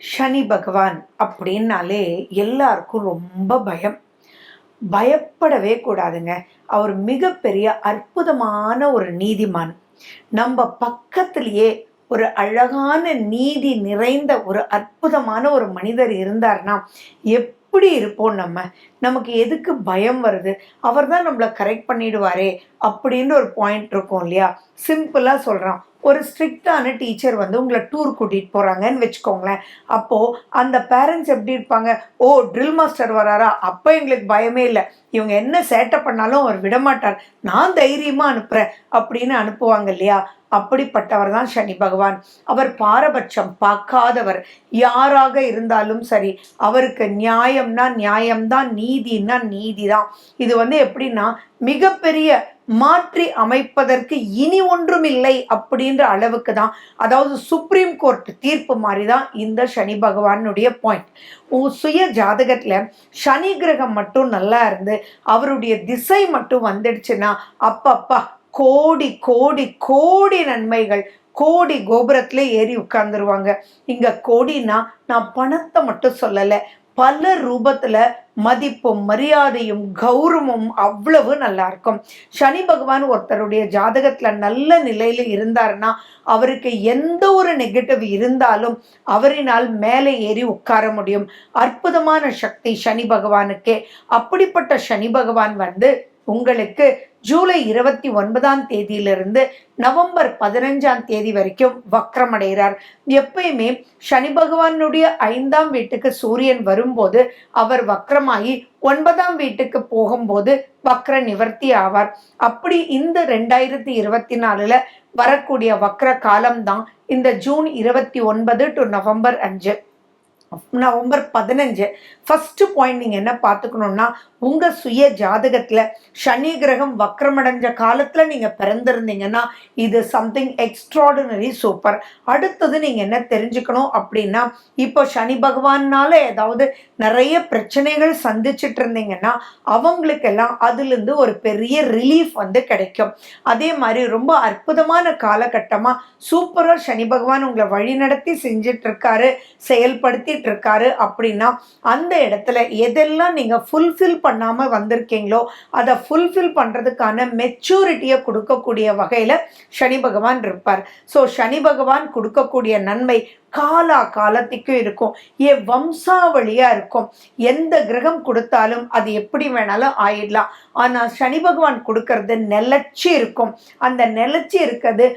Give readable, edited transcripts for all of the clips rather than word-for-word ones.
சனி பகவான் அப்படின்னாலே எல்லாருக்கும் ரொம்ப பயம். பயப்படவே கூடாதுங்க. அவர் மிகப்பெரிய அற்புதமான ஒரு நீதிமான். நம்ம பக்கத்திலேயே ஒரு அழகான நீதி நிறைந்த ஒரு அற்புதமான ஒரு மனிதர் இருந்தார்னா எப்படி இருப்போம் நம்ம? நமக்கு எதுக்கு பயம் வருது? அவர் தான் நம்மளை கரெக்ட் பண்ணிடுவாரே அப்படின்னு ஒரு பாயிண்ட் இருக்கும் இல்லையா? சிம்பிளா சொல்றான். ஒரு ஸ்ட்ரிக்டான டீச்சர் வந்து உங்களை டூர் கூட்டிட்டு போறாங்கன்னு வச்சுக்கோங்களேன். அப்போ அந்த பேரண்ட்ஸ் எப்படி இருப்பாங்க? ஓ, ட்ரில் மாஸ்டர் வராரா, அப்ப எங்களுக்கு பயமே இல்லை, இவங்க என்ன சேட்டை பண்ணாலும் அவர் விடமாட்டார், நான் தைரியமா அனுப்புறேன் அப்படின்னு அனுப்புவாங்க இல்லையா? அப்படிப்பட்டவர் தான் சனி பகவான். அவர் பாரபட்சம் பார்க்காதவர். யாராக இருந்தாலும் சரி, அவருக்கு நியாயம்னா நியாயம்தான், நீதினா நீதிதான். இது வந்து எப்படின்னா, மிகப்பெரிய மாற்றி அமைப்பதற்கு இனி ஒன்றும் இல்லை அப்படின்ற அளவுக்கு தான், அதாவது சுப்ரீம் கோர்ட் தீர்ப்பு மாதிரி தான் இந்த சனி பகவானுடைய பாயிண்ட். சுய ஜாதகத்துல சனி கிரகம் மட்டும் நல்லா இருந்து அவருடைய திசை மட்டும் வந்துடுச்சுன்னா அப்பப்பா கோடி கோடி கோடி நன்மைகள். கோடி கோபுரத்துல ஏறி உட்கார்ந்துருவாங்க. இங்க கோடினா நான் பணத்தை மட்டும் சொல்லல, பல ரூபத்துல மதிப்பும் மரியாதையும் கௌரவமும் அவ்வளவு நல்லா இருக்கும். சனி பகவான் ஒருத்தருடைய ஜாதகத்துல நல்ல நிலையில இருந்தாருன்னா அவருக்கு எந்த ஒரு நெகட்டிவ் இருந்தாலும் அவரினால் மேலே ஏறி உட்கார முடியும். அற்புதமான சக்தி சனி பகவானுக்கே. அப்படிப்பட்ட சனி பகவான் வந்து உங்களுக்கு ஜூலை 29ஆம் தேதியிலிருந்து நவம்பர் 15ஆம் தேதி வரைக்கும் வக்ரமடைகிறார். எப்பயுமே சனி பகவானுடைய 5ஆம் வீட்டுக்கு சூரியன் வரும்போது அவர் வக்ரமாகி 9ஆம் வீட்டுக்கு போகும்போது வக்ர நிவர்த்தி ஆவார். அப்படி இந்த 2024ல வரக்கூடிய வக்ர காலம்தான் இந்த June 29 to November 5, November 15. First point நீங்க என்ன பார்த்துக்கணும்னா, உங்க சுய ஜாதகத்துல சனி கிரகம் வக்ரமடைஞ்ச காலத்துல நீங்க பிறந்திருந்தீங்கன்னா இது சம்திங் எக்ஸ்ட்ராடினரி சூப்பர். அடுத்தது நீங்க என்ன தெரிஞ்சுக்கணும் அப்படின்னா, இப்போ சனி பகவானால ஏதாவது நிறைய பிரச்சனைகள் சந்திச்சுட்டு இருந்தீங்கன்னா அவங்களுக்கெல்லாம் அதுல இருந்து ஒரு பெரிய ரிலீஃப் வந்து கிடைக்கும். அதே மாதிரி ரொம்ப அற்புதமான காலகட்டமா சூப்பரா சனி பகவான் உங்களை வழி நடத்தி செஞ்சுட்டு இருக்காரு, செயல்படுத்தி இருக்காரு அப்படின்னா அந்த இடத்துல எதெல்லாம் நீங்க ஃபுல்ஃபில் பண்ணாம வந்திருக்கீங்களோ அதை ஃபுல்ஃபில் பண்றதுக்கான மெச்சூரிட்டியை கொடுக்கக்கூடிய வகையில சனி பகவான் இருப்பார். ஸோ சனி பகவான் கொடுக்கக்கூடிய நன்மை காலா காலத்துக்கும் இருக்கும், வம்சாவளியா இருக்கும். எந்த கிரகம் கொடுத்தாலும் அது எப்படி வேணாலும் ஆயிடலாம். ஆனா சனி பகவான் கொடுக்கறது நிலைச்சி இருக்கும். அந்த நிலைச்சி இருக்கிறது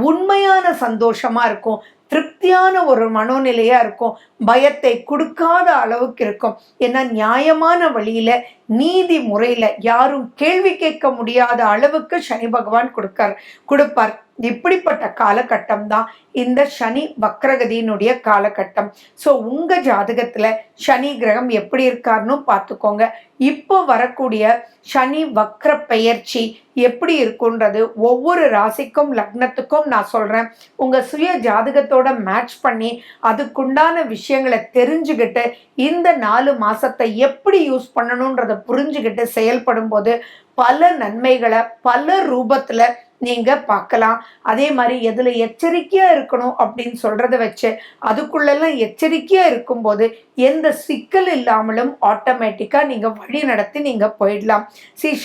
உண்மையான சந்தோஷமா இருக்கும், திருப்தியான ஒரு மனோநிலையா இருக்கும், பயத்தை கொடுக்காத அளவுக்கு இருக்கும். ஏன்னா நியாயமான வழியில நீதி முறையில யாரும் கேள்வி கேட்க முடியாத அளவுக்கு சனி பகவான் கொடுப்பார். இப்படிப்பட்ட காலகட்டம் தான் இந்த சனி வக்ரகதியினுடைய காலகட்டம். ஸோ உங்க ஜாதகத்துல சனி கிரகம் எப்படி இருக்காருன்னு பார்த்துக்கோங்க. இப்போ வரக்கூடிய சனி வக்ர பெயர்ச்சி எப்படி இருக்குன்றது ஒவ்வொரு ராசிக்கும் லக்னத்துக்கும் நான் சொல்றேன். உங்க சுய ஜாதகத்தோட மேட்ச் பண்ணி அதுக்குண்டான விஷயங்களை தெரிஞ்சுக்கிட்டு இந்த 4 மாசத்தை எப்படி யூஸ் பண்ணணும்ன்றத புரிஞ்சுக்கிட்டு செயல்படும் போது பல நன்மைகளை பல ரூபத்துல நீங்க பார்க்கலாம். அதே மாதிரி எதுல எச்சரிக்கையா இருக்கணும் அப்படின்னு சொல்றத வச்சு அதுக்குள்ளெல்லாம் எச்சரிக்கையா இருக்கும்போது எந்த சிக்கல் இல்லாமலும் ஆட்டோமேட்டிக்கா நீங்க வழி நடத்தி நீங்க போயிடலாம்.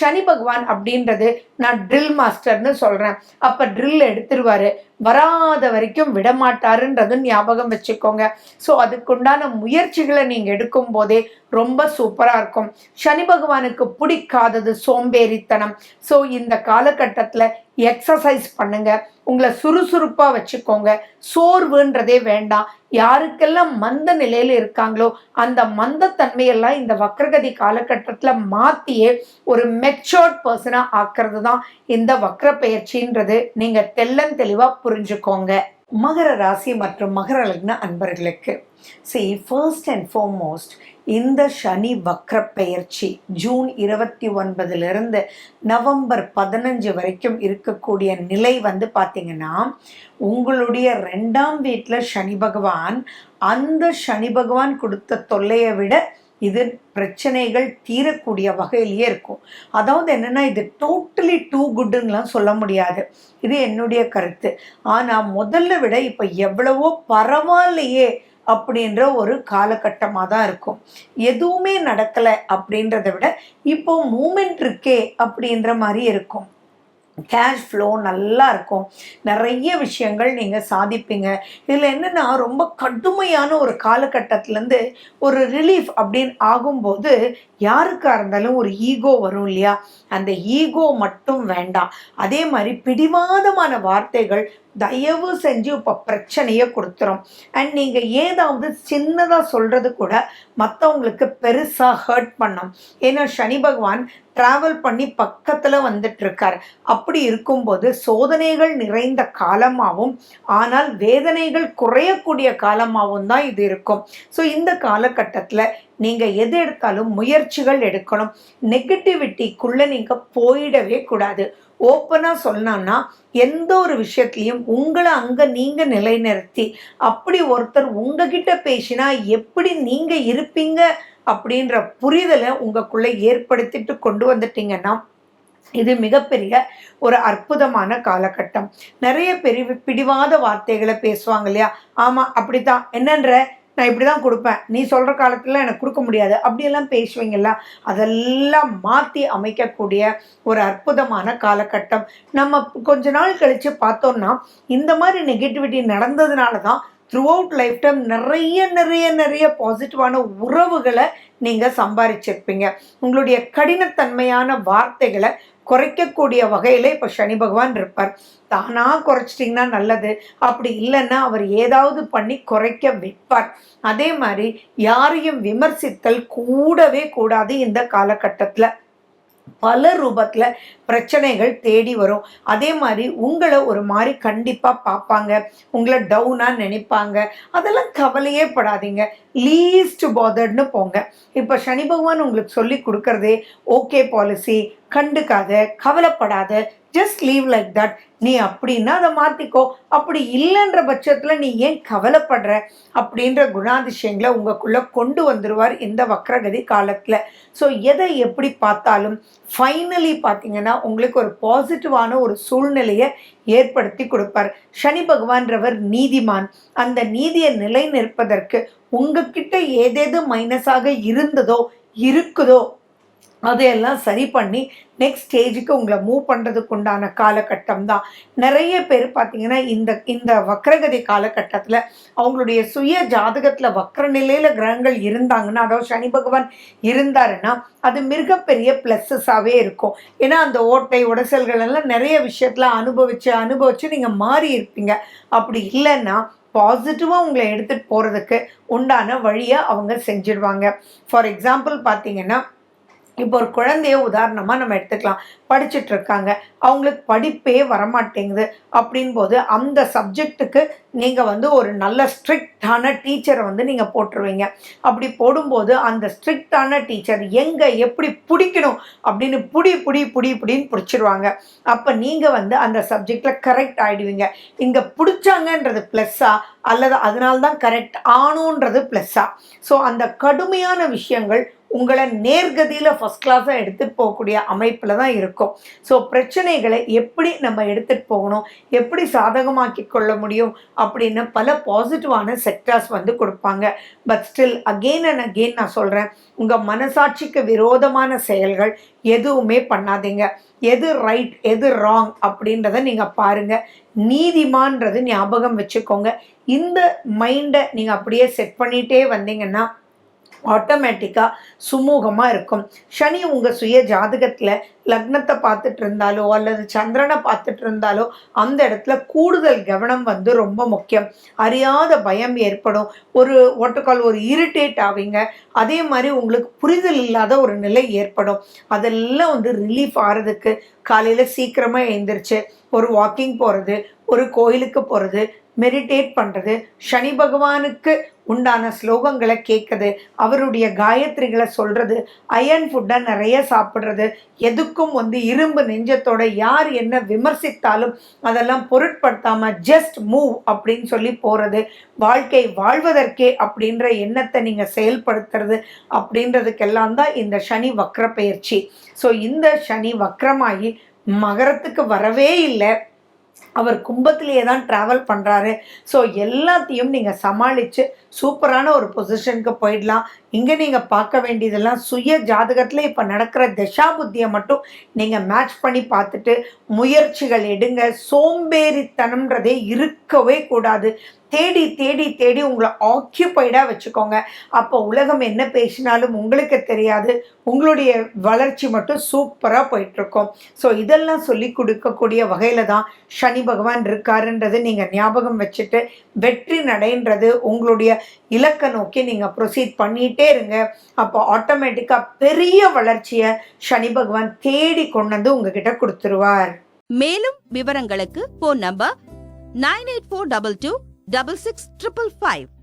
சனி பகவான் அப்படின்றது நான் ட்ரில் மாஸ்டர்னு சொல்றேன். அப்ப ட்ரில் எடுத்துருவாரு, வராத வரைக்கும் விடமாட்டாருன்றது ஞாபகம் வச்சுக்கோங்க. ஸோ அதுக்குண்டான முயற்சிகளை நீங்க எடுக்கும் போதே ரொம்ப சூப்பரா இருக்கும். சனி பகவானுக்கு பிடிக்காதது சோம்பேறித்தனம். ஸோ இந்த காலகட்டத்துல எக்ஸசைஸ் பண்ணுங்க, உங்களை சுறுசுறுப்பா வச்சுக்கோங்க. சோர்வுன்றதே வேண்டாம். யாருக்கெல்லாம் மந்த நிலையில இருக்காங்களோ அந்த மந்தத்தன்மையெல்லாம் இந்த வக்ரகதி காலகட்டத்துல மாத்தியே ஒரு மெச்சோர்ட் பர்சனா ஆக்குறது தான் இந்த வக்ர பெயர்ச்சின்றது. நீங்க தெளிவா புரிஞ்சுக்கோங்க. மகர ராசி மற்றும் மகர லக்ன அன்பர்களுக்கு ஃபர்ஸ்ட் அண்ட் ஃபார்மோஸ்ட் இந்த சனி வக்ர பெயர்ச்சி ஜூன் 29 நவம்பர் 15 வரைக்கும் இருக்கக்கூடிய நிலை வந்து பார்த்தீங்கன்னா, உங்களுடைய 2ஆம் வீட்டில் சனி பகவான், அந்த சனி பகவான் கொடுத்த தொல்லையை விட இது பிரச்சனைகள் தீரக்கூடிய வகையிலேயே இருக்கும். அதாவது என்னன்னா, இது டோட்டலி டூ குட்னுலாம் சொல்ல முடியாது, இது என்னுடைய கருத்து. ஆனால் முதல்ல விட இப்போ எவ்வளவோ பரவாயில்லையே அப்படின்ற ஒரு காலகட்டமாக தான் இருக்கும். எதுவுமே நடக்கலை அப்படின்றத விட இப்போ மூமெண்ட் இருக்கே அப்படின்ற மாதிரி இருக்கும். கேஷ் ஃப்ளோ நல்லா இருக்கும். நிறைய விஷயங்கள் நீங்கள் சாதிப்பீங்க. இதில் என்னென்னா ரொம்ப கடுமையான ஒரு காலகட்டத்திலேருந்து ஒரு ரிலீஃப் அப்படின்னு ஆகும்போது யாருக்காக இருந்தாலும் ஒரு ஈகோ வரும் இல்லையா? அந்த ஈகோ மட்டும் வேண்டாம். அதே மாதிரி பிடிவாதமான வார்த்தைகள் தயவு செஞ்சு இப்போ பிரச்சனையை கொடுத்துரும். அண்ட் நீங்கள் ஏதாவது சின்னதாக சொல்கிறது கூட மற்றவங்களுக்கு பெருசாக ஹர்ட் பண்ணும். ஏன்னா சனி பகவான் ட்ராவல் பண்ணி பக்கத்தில் வந்துட்டுருக்கார். அப்படி இருக்கும்போது சோதனைகள் நிறைந்த காலமாகவும் ஆனால் வேதனைகள் குறையக்கூடிய காலமாகவும் தான் இது இருக்கும். ஸோ இந்த காலகட்டத்தில் நீங்கள் எது எடுத்தாலும் முயற்சிகள் எடுக்கணும். நெகட்டிவிட்டிக்குள்ளே நீங்கள் போயிடவே கூடாது. ஓப்பனாக சொன்னான்னா எந்த ஒரு விஷயத்துலையும் உங்களை அங்கே நீங்கள் நிலைநிறுத்தி அப்படி ஒருத்தர் உங்ககிட்ட பேசினா எப்படி நீங்கள் இருப்பீங்க அப்படின்ற புரிதலை உங்களுக்குள்ளே ஏற்படுத்திட்டு கொண்டு வந்துட்டீங்கன்னா இது மிகப்பெரிய ஒரு அற்புதமான காலகட்டம். நிறைய பிடிவாத வார்த்தைகளை பேசுவாங்க இல்லையா? ஆமாம் அப்படித்தான், என்னன்ற நான் இப்படி தான் கொடுப்பேன், நீ சொல்கிற காலத்தில் எனக்கு கொடுக்க முடியாது, அப்படியெல்லாம் பேசுவீங்களா? அதெல்லாம் மாற்றி அமைக்கக்கூடிய ஒரு அற்புதமான காலகட்டம். நம்ம கொஞ்ச நாள் கழித்து பார்த்தோம்னா இந்த மாதிரி நெகட்டிவிட்டி நடந்ததுனால தான் த்ரூ அவுட் லைஃப் டைம் நிறைய நிறைய நிறைய பாசிட்டிவான உறவுகளை நீங்கள் சம்பாதிச்சிருப்பீங்க. உங்களுடைய கடினத்தன்மையான வார்த்தைகளை குறைக்கக்கூடிய வகையில் இப்போ சனி பகவான் இருப்பார். தானாக குறைச்சிட்டிங்கன்னா நல்லது, அப்படி இல்லைன்னா அவர் ஏதாவது பண்ணி குறைக்க வைப்பார். அதே மாதிரி யாரையும் விமர்சித்தல் கூடவே கூடாது. இந்த காலகட்டத்தில் பல ரூபத்தில் பிரச்சனைகள் தேடி வரும். அதே மாதிரி உங்களை ஒரு மாதிரி கண்டிப்பாக பார்ப்பாங்க, உங்களை டவுனாக நினைப்பாங்க. அதெல்லாம் கவலையே படாதீங்க, லீஸ்ட் பாதர்ட்னு போங்க. இப்போ சனி பகவான் உங்களுக்கு சொல்லி கொடுக்கறதே ஓகே பாலிசி, கண்டுக்காத, கவலைப்படாத, ஜஸ்ட் லீவ் லைக் தட். நீ அப்படின்னா அதை மாற்றிக்கோ, அப்படி இல்லைன்ற பட்சத்தில் நீ ஏன் கவலைப்படுற அப்படின்ற குணாதிசயங்களை உங்களுக்குள்ளே கொண்டு வந்துடுவார் இந்த வக்ரகதி காலத்தில். ஸோ எதை எப்படி பார்த்தாலும் ஃபைனலி பார்த்தீங்கன்னா உங்களுக்கு ஒரு பாசிட்டிவான ஒரு சூழ்நிலையை ஏற்படுத்தி கொடுப்பார். சனி பகவான்றவர் நீதிமான். அந்த நீதியை நிலை நிற்பதற்கு உங்ககிட்ட ஏதேது மைனஸாக இருந்ததோ இருக்குதோ அதையெல்லாம் சரி பண்ணி நெக்ஸ்ட் ஸ்டேஜுக்கு உங்களை மூவ் பண்ணுறதுக்கு உண்டான காலகட்டம் தான். நிறைய பேர் பார்த்தீங்கன்னா இந்த வக்ரகதி காலகட்டத்தில் அவங்களுடைய சுய ஜாதகத்தில் வக்ர நிலையில் கிரகங்கள் இருந்தாங்கன்னா, அதாவது சனி பகவான் இருந்தாருன்னா அது மிகப்பெரிய ப்ளஸ்ஸஸாகவே இருக்கும். ஏன்னா அந்த ஓட்டை உடசல்கள் எல்லாம் நிறைய விஷயத்தில் அனுபவித்து நீங்கள் மாறி இருப்பீங்க. அப்படி இல்லைன்னா பாசிட்டிவாக உங்களை எடுத்துகிட்டு போகிறதுக்கு உண்டான வழியை அவங்க செஞ்சிடுவாங்க. ஃபார் எக்ஸாம்பிள் பார்த்தீங்கன்னா இப்போ ஒரு குழந்தைய உதாரணமாக நம்ம எடுத்துக்கலாம். படிச்சுட்டு இருக்காங்க, அவங்களுக்கு படிப்பே வரமாட்டேங்குது. அப்படின் போது அந்த சப்ஜெக்ட்டுக்கு நீங்கள் ஒரு நல்ல ஸ்ட்ரிக்டான டீச்சரை நீங்கள் போட்டுருவீங்க. அப்படி போடும்போது அந்த ஸ்ட்ரிக்டான டீச்சர் எங்கே எப்படி பிடிக்கணும் அப்படின்னு புடின்னு பிடிச்சிருவாங்க. அப்போ நீங்கள் அந்த சப்ஜெக்டில் கரெக்ட் ஆகிடுவீங்க. இங்கே பிடிச்சாங்கன்றது ப்ளஸ்ஸா அல்லது அதனால்தான் கரெக்ட் ஆணுன்றது ப்ளஸ்ஸா? ஸோ அந்த கடுமையான விஷயங்கள் உங்களை நேர்கதியில் ஃபஸ்ட் கிளாஸாக எடுத்துகிட்டு போகக்கூடிய அமைப்பில் தான் இருக்கும். ஸோ பிரச்சனைகளை எப்படி நம்ம எடுத்துகிட்டு போகணும், எப்படி சாதகமாக்கி கொள்ள முடியும் அப்படின்னு பல பாசிட்டிவான செக்டார்ஸ் கொடுப்பாங்க. But still again and again நான் சொல்கிறேன், உங்கள் மனசாட்சிக்கு விரோதமான செயல்கள் எதுவுமே பண்ணாதீங்க. எது ரைட் எது ராங் அப்படின்றத நீங்கள் பாருங்கள். நீதிமான்றது ஞாபகம் வச்சுக்கோங்க. இந்த மைண்டை நீங்கள் அப்படியே செட் பண்ணிகிட்டே வந்தீங்கன்னா ஆட்டோமேட்டிக்காக சுமூகமாக இருக்கும். சனி உங்கள் சுய ஜாதகத்தில் லக்னத்தை பார்த்துட்டு இருந்தாலோ அல்லது சந்திரனை பார்த்துட்டு இருந்தாலோ அந்த இடத்துல கூடுதல் கவனம் ரொம்ப முக்கியம். அறியாத பயம் ஏற்படும், ஒரு இரிட்டேட் ஆவீங்க. அதே மாதிரி உங்களுக்கு புரிதல் இல்லாத ஒரு நிலை ஏற்படும். அதெல்லாம் ரிலீஃப் ஆகிறதுக்கு காலையில் சீக்கிரமாக எழுந்திரிச்சு ஒரு வாக்கிங் போகிறது, ஒரு கோயிலுக்கு போகிறது, மெடிடேட் பண்ணுறது, சனி பகவானுக்கு உண்டான ஸ்லோகங்களை கேட்குறது, அவருடைய காயத்ரிகளை சொல்கிறது, அயர்ன் ஃபுட்டை நிறைய சாப்பிட்றது, எதுக்கும் இரும்பு நெஞ்சத்தோட யார் என்ன விமர்சித்தாலும் அதெல்லாம் பொருட்படுத்தாமல் ஜஸ்ட் மூவ் அப்படின்னு சொல்லி போகிறது, வாழ்க்கை வாழ்வதற்கே அப்படின்ற எண்ணத்தை நீங்கள் செயல்படுத்துறது அப்படின்றதுக்கெல்லாம் தான் இந்த சனி வக்ர பயிற்சி. ஸோ இந்த சனி வக்ரமாகி மகரத்துக்கு வரவே இல்லை, அவர் கும்பத்திலேயே தான் ட்ராவல் பண்ணுறாரு. ஸோ எல்லாத்தையும் நீங்கள் சமாளித்து சூப்பரான ஒரு பொசிஷனுக்கு போயிடலாம். இங்கே நீங்கள் பார்க்க வேண்டியதெல்லாம் சுய ஜாதகத்தில் இப்போ நடக்கிற தசா புத்தியை மட்டும் நீங்கள் மேட்ச் பண்ணி பார்த்துட்டு முயற்சிகள் எடுங்க. சோம்பேறித்தனம்ன்றதே இருக்கவே கூடாது. தேடி தேடி தேடி உங்களை ஆக்கியபைடாக வச்சுக்கோங்க. அப்போ உலகம் என்ன பேசினாலும் உங்களுக்கு தெரியாது. உங்களுடைய வளர்ச்சி மட்டும் சூப்பராக போயிட்டுருக்கோம். ஸோ இதெல்லாம் சொல்லி கொடுக்கக்கூடிய வகையில் தான் சனி பகவான் இருக்காருன்றது நீங்கள் ஞாபகம் வச்சுட்டு வெற்றி நடைன்றது உங்களுடைய இலக்கை நோக்கி நீங்கள் ப்ரொசீட் பண்ணிகிட்டே இருங்க. அப்போ ஆட்டோமேட்டிக்காக பெரிய வளர்ச்சியை சனி பகவான் தேடி கொண்டு வந்து உங்ககிட்ட கொடுத்துருவார். மேலும் விவரங்களுக்கு ஃபோன் நம்பர் 9842226655.